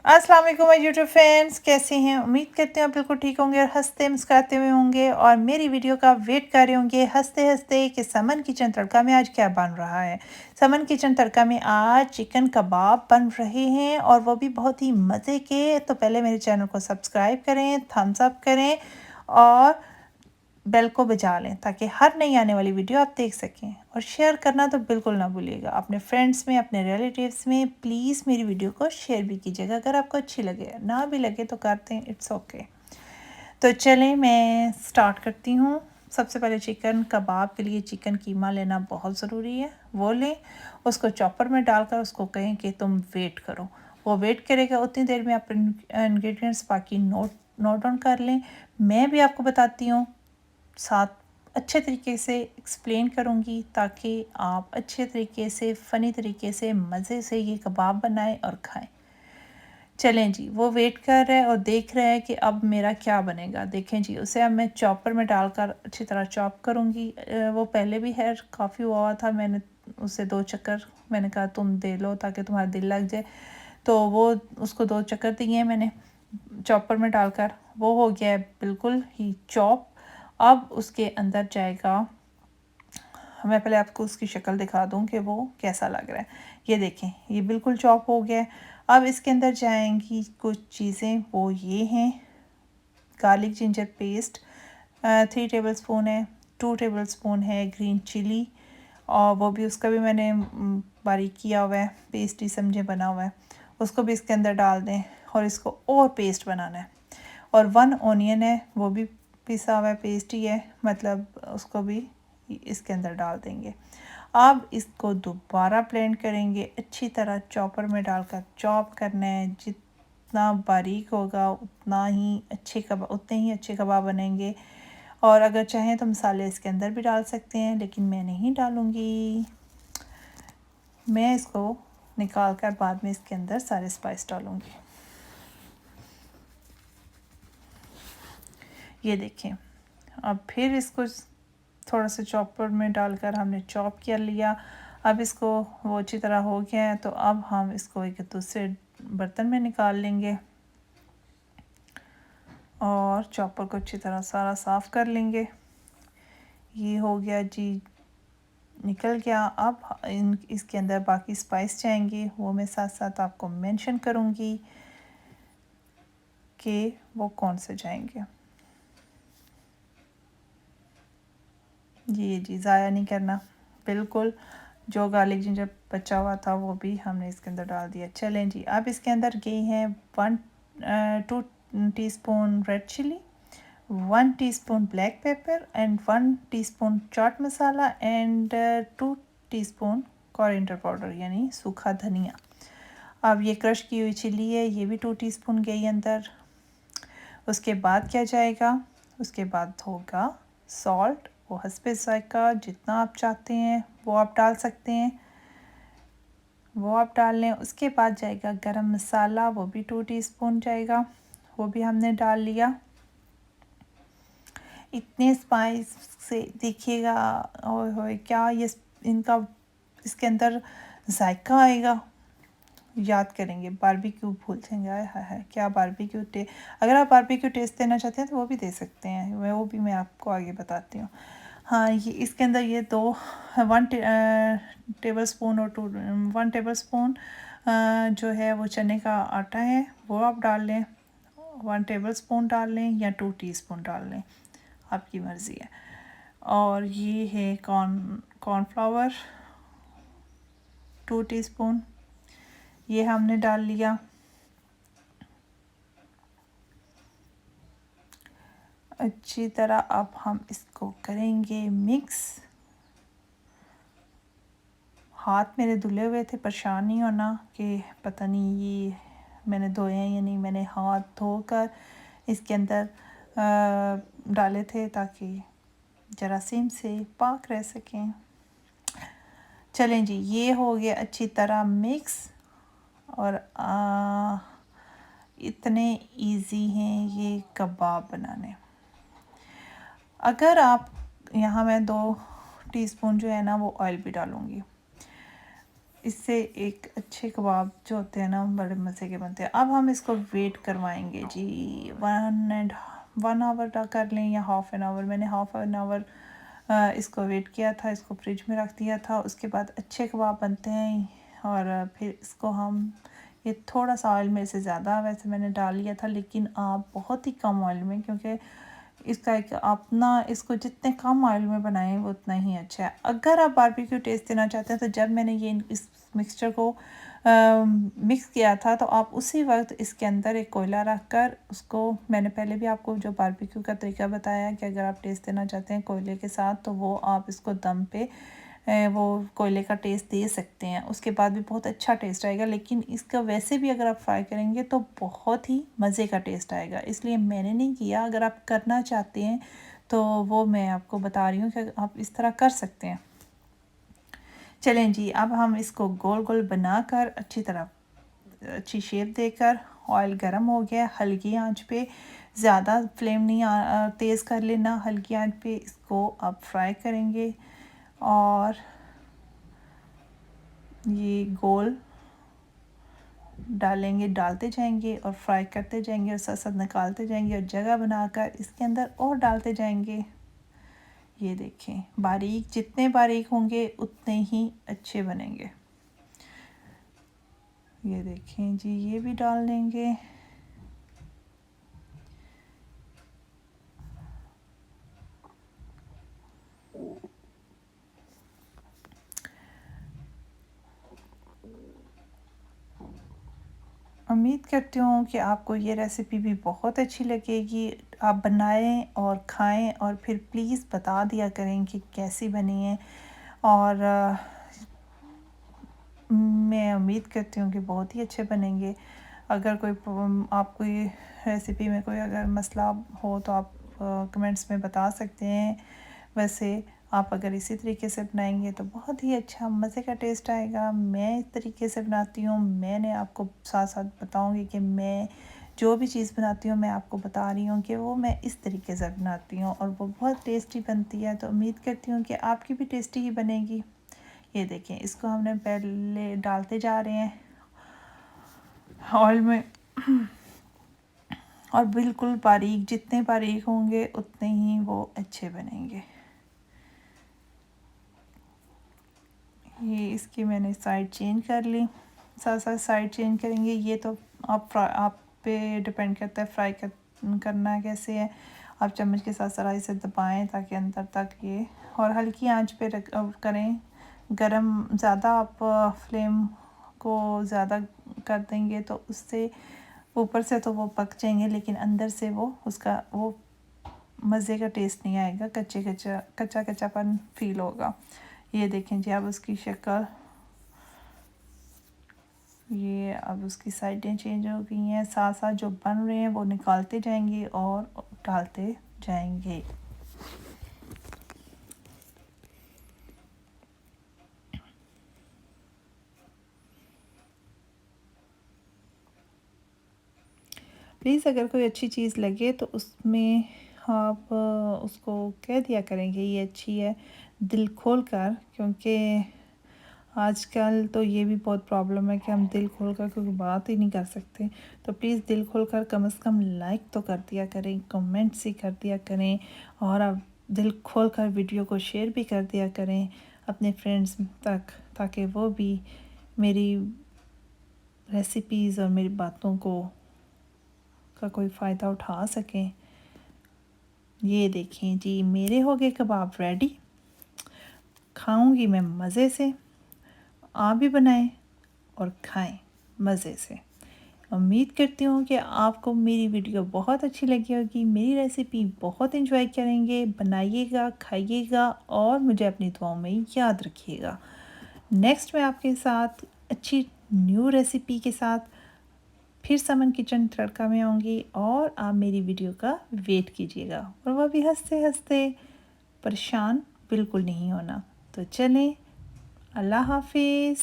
अस्सलाम वालेकुम my YouTube friends, कैसे हैं? उम्मीद करते हैं आप बिल्कुल ठीक होंगे और हंसते मुस्कुराते हुए होंगे और मेरी वीडियो का वेट कर रहे होंगे हंसते हंसते कि समन किचन तड़का में आज क्या बन रहा है। समन किचन तड़का में आज चिकन कबाब बन रहे हैं और वो भी बहुत ही मज़े के। तो पहले मेरे चैनल को सब्सक्राइब करें, थम्स अप करें और बेल को बजा लें ताकि हर नई आने वाली वीडियो आप देख सकें। और शेयर करना तो बिल्कुल ना भूलिएगा अपने फ्रेंड्स में, अपने रिलेटिव्स में। प्लीज़ मेरी वीडियो को शेयर भी कीजिएगा अगर आपको अच्छी लगे, ना भी लगे तो करते हैं, इट्स ओके। तो चलें मैं स्टार्ट करती हूँ। सबसे पहले चिकन कबाब के लिए चिकन कीमा लेना बहुत ज़रूरी है। वो लें, उसको चॉपर में डालकर उसको कहें कि तुम वेट करो। वो वेट करेगा, उतनी देर में आप इंग्रेडिएंट्स बाकी नोट डाउन कर लें। मैं भी आपको बताती हूँ, साथ अच्छे तरीके से एक्सप्लेन करूँगी ताकि आप अच्छे तरीके से फ़नी तरीके से मज़े से ये कबाब बनाएं और खाएं। चलें जी, वो वेट कर रहा है और देख रहा है कि अब मेरा क्या बनेगा। देखें जी, उसे अब मैं चॉपर में डालकर अच्छी तरह चॉप करूँगी। वो पहले भी हेयर काफ़ी हुआ था, मैंने उसे 2 चक्कर मैंने कहा तुम दे लो ताकि तुम्हारा दिल लग जाए। तो वो उसको 2 चक्कर दिए मैंने चॉपर में डालकर। वो हो गया है बिल्कुल ही चॉप। अब उसके अंदर जाएगा, मैं पहले आपको उसकी शक्ल दिखा दूं कि वो कैसा लग रहा है। ये देखें, ये बिल्कुल चॉप हो गया है। अब इसके अंदर जाएंगी कुछ चीज़ें, वो ये हैं। Garlic ginger paste 3 table spoon है। 2 टेबल स्पून है ग्रीन चिली, और वो भी उसका भी मैंने बारीक किया हुआ है, पेस्ट ही समझे बना हुआ है। उसको भी इसके अंदर डाल दें और इसको और पेस्ट बनाना है। और 1 ऑनियन है, वो भी पिसा हुआ है, पेस्ट ही है, मतलब उसको भी इसके अंदर डाल देंगे। अब इसको दोबारा ब्लेंड करेंगे अच्छी तरह, चॉपर में डालकर चॉप करना है। जितना बारीक होगा उतने ही अच्छे कबाब बनेंगे। और अगर चाहें तो मसाले इसके अंदर भी डाल सकते हैं, लेकिन मैं नहीं डालूँगी। मैं इसको निकाल कर बाद में इसके अंदर सारे स्पाइस डालूँगी। ये देखें, अब फिर इसको थोड़ा सा चॉपर में डालकर हमने चॉप कर लिया। अब इसको वो अच्छी तरह हो गया है, तो अब हम इसको एक दूसरे बर्तन में निकाल लेंगे और चॉपर को अच्छी तरह सारा साफ़ कर लेंगे। ये हो गया जी, निकल गया। अब इसके अंदर बाकी स्पाइस जाएंगे, वो मैं साथ साथ आपको मेंशन करूँगी कि वो कौन से जाएंगे। जी जी, ज़ाया नहीं करना बिल्कुल। जो गार्लिक जिंजर बचा हुआ था वो भी हमने इसके अंदर डाल दिया। चलें जी, अब इसके अंदर गई हैं 2 teaspoon red chilli, 1 teaspoon black pepper and 1 teaspoon chaat masala and 2 teaspoon coriander powder यानी सूखा धनिया। अब ये क्रश की हुई चिली है, ये भी 2 टीस्पून गई अंदर। उसके बाद क्या जाएगा, उसके बाद होगा सॉल्ट, वो हस्बे ज़ायक़ा, जितना आप चाहते हैं वो आप डाल सकते हैं, वो आप डाल लें। उसके बाद जाएगा गरम मसाला, वो भी 2 टीस्पून जाएगा, वो भी हमने डाल लिया। इतने स्पाइस से देखिएगा, ओए होए क्या ये इनका इसके अंदर जायका आएगा। याद करेंगे, बारबेक्यू भूल जाएंगे, आय हाय हाय क्या बारबेक्यू अगर आप बारबेक्यू टेस्ट देना चाहते हैं तो वो भी दे सकते हैं, वो भी मैं आपको आगे बताती हूँ। हाँ, ये इसके अंदर ये 1 टेबल स्पून और 1 टेबल स्पून जो है वो चने का आटा है, वो आप डाल लें। 1 टेबल स्पून डाल लें या 2 टीस्पून डाल लें, आपकी मर्ज़ी है। और ये है कॉर्नफ्लावर 2 टीस्पून, ये हमने डाल लिया। अच्छी तरह अब हम इसको करेंगे मिक्स। हाथ मेरे धुले हुए थे, परेशान नहीं होना कि पता नहीं ये मैंने धोए हैं या नहीं। मैंने हाथ धोकर इसके अंदर डाले थे ताकि जरासीम से पाक रह सकें। चलें जी, ये हो गया अच्छी तरह मिक्स। और इतने इजी हैं ये कबाब बनाने। अगर आप यहाँ मैं 2 टीस्पून जो है ना वो ऑयल भी डालूँगी। इससे एक अच्छे कबाब जो होते हैं ना बड़े मज़े के बनते हैं। अब हम इसको वेट करवाएंगे जी 1 आवर कर लें या हाफ़ एन आवर। मैंने हाफ़ एन आवर इसको वेट किया था, इसको फ्रिज में रख दिया था। उसके बाद अच्छे कबाब बनते हैं और फिर इसको हम ये थोड़ा सा ऑयल में से ज़्यादा वैसे मैंने डाल लिया था, लेकिन आप बहुत ही कम ऑयल में, क्योंकि इसका एक अपना इसको जितने कम ऑयल में बनाएं वो उतना ही अच्छा है। अगर आप बारबेक्यू टेस्ट देना चाहते हैं तो जब मैंने ये इस मिक्सचर को मिक्स किया था तो आप उसी वक्त इसके अंदर एक कोयला रख कर उसको, मैंने पहले भी आपको जो बारबेक्यू का तरीका बताया कि अगर आप टेस्ट देना चाहते हैं कोयले के साथ तो वो आप इसको दम पे वो कोयले का टेस्ट दे सकते हैं, उसके बाद भी बहुत अच्छा टेस्ट आएगा। लेकिन इसका वैसे भी अगर आप फ्राई करेंगे तो बहुत ही मज़े का टेस्ट आएगा, इसलिए मैंने नहीं किया। अगर आप करना चाहते हैं तो वो मैं आपको बता रही हूँ कि आप इस तरह कर सकते हैं। चलें जी, अब हम इसको गोल गोल बनाकर अच्छी तरह अच्छी शेप देकर, ऑयल गर्म हो गया, हल्की आंच पे, ज़्यादा फ्लेम नहीं तेज़ कर लेना, हल्की आंच पे इसको आप फ्राई करेंगे और ये गोल डालेंगे, डालते जाएंगे और फ्राई करते जाएंगे और साथ साथ निकालते जाएंगे और जगह बनाकर इसके अंदर और डालते जाएंगे। ये देखें, बारीक जितने बारीक होंगे उतने ही अच्छे बनेंगे। ये देखें जी, ये भी डाल देंगे। उम्मीद करती हूँ कि आपको ये रेसिपी भी बहुत अच्छी लगेगी। आप बनाएं और खाएं और फिर प्लीज़ बता दिया करें कि कैसी बनी है। और मैं उम्मीद करती हूँ कि बहुत ही अच्छे बनेंगे। अगर कोई आपको ये रेसिपी में कोई अगर मसला हो तो आप कमेंट्स में बता सकते हैं। वैसे आप अगर इसी तरीके से बनाएंगे तो बहुत ही अच्छा मज़े का टेस्ट आएगा। मैं इस तरीके से बनाती हूँ, मैंने आपको साथ साथ बताऊँगी कि मैं जो भी चीज़ बनाती हूँ मैं आपको बता रही हूँ कि वो मैं इस तरीके से बनाती हूँ और वो बहुत टेस्टी बनती है। तो उम्मीद करती हूँ कि आपकी भी टेस्टी ही बनेगी। ये देखें, इसको हमने पहले डालते जा रहे हैं ऑयल में और बिल्कुल बारीक, जितने बारीक होंगे उतने ही वो अच्छे बनेंगे। ये इसकी मैंने साइड चेंज कर ली, साथ साथ साइड चेंज करेंगे। ये तो आप पे डिपेंड करता है फ्राई करना कैसे है। आप चम्मच के साथ ज़रा इसे दबाएं ताकि अंदर तक ये, और हल्की आंच पे करें। गरम ज़्यादा आप फ्लेम को ज़्यादा कर देंगे तो उससे ऊपर से तो वो पक जाएंगे लेकिन अंदर से वो उसका वो मज़े का टेस्ट नहीं आएगा, कच्चा कच्चापन फील होगा। ये देखें जी, अब उसकी शक्ल, ये अब उसकी साइडें चेंज हो गई हैं। साथ साथ जो बन रहे हैं वो निकालते जाएंगे और डालते जाएंगे। प्लीज़ अगर कोई अच्छी चीज़ लगे तो उसमें आप उसको कह दिया करेंगे ये अच्छी है दिल खोल कर, क्योंकि आजकल तो ये भी बहुत प्रॉब्लम है कि हम दिल खोल कर कोई बात ही नहीं कर सकते। तो प्लीज़ दिल खोल कर कम से कम लाइक तो कर दिया करें, कमेंट्स ही कर दिया करें और आप दिल खोल कर वीडियो को शेयर भी कर दिया करें अपने फ्रेंड्स तक, ताकि वो भी मेरी रेसिपीज़ और मेरी बातों को का कोई फ़ायदा उठा सकें। ये देखें जी, मेरे हो गए कबाब रेडी। खाऊंगी मैं मज़े से, आप भी बनाएं और खाएं मज़े से। उम्मीद करती हूँ कि आपको मेरी वीडियो बहुत अच्छी लगी होगी, मेरी रेसिपी बहुत एंजॉय करेंगे। बनाइएगा, खाइएगा और मुझे अपनी दुआओं में याद रखिएगा। नेक्स्ट मैं आपके साथ अच्छी न्यू रेसिपी के साथ फिर समन किचन तड़का में आऊँगी और आप मेरी वीडियो का वेट कीजिएगा और वह भी हंसते हंसते, परेशान बिल्कुल नहीं होना। तो चलें, अल्लाह हाफिज़।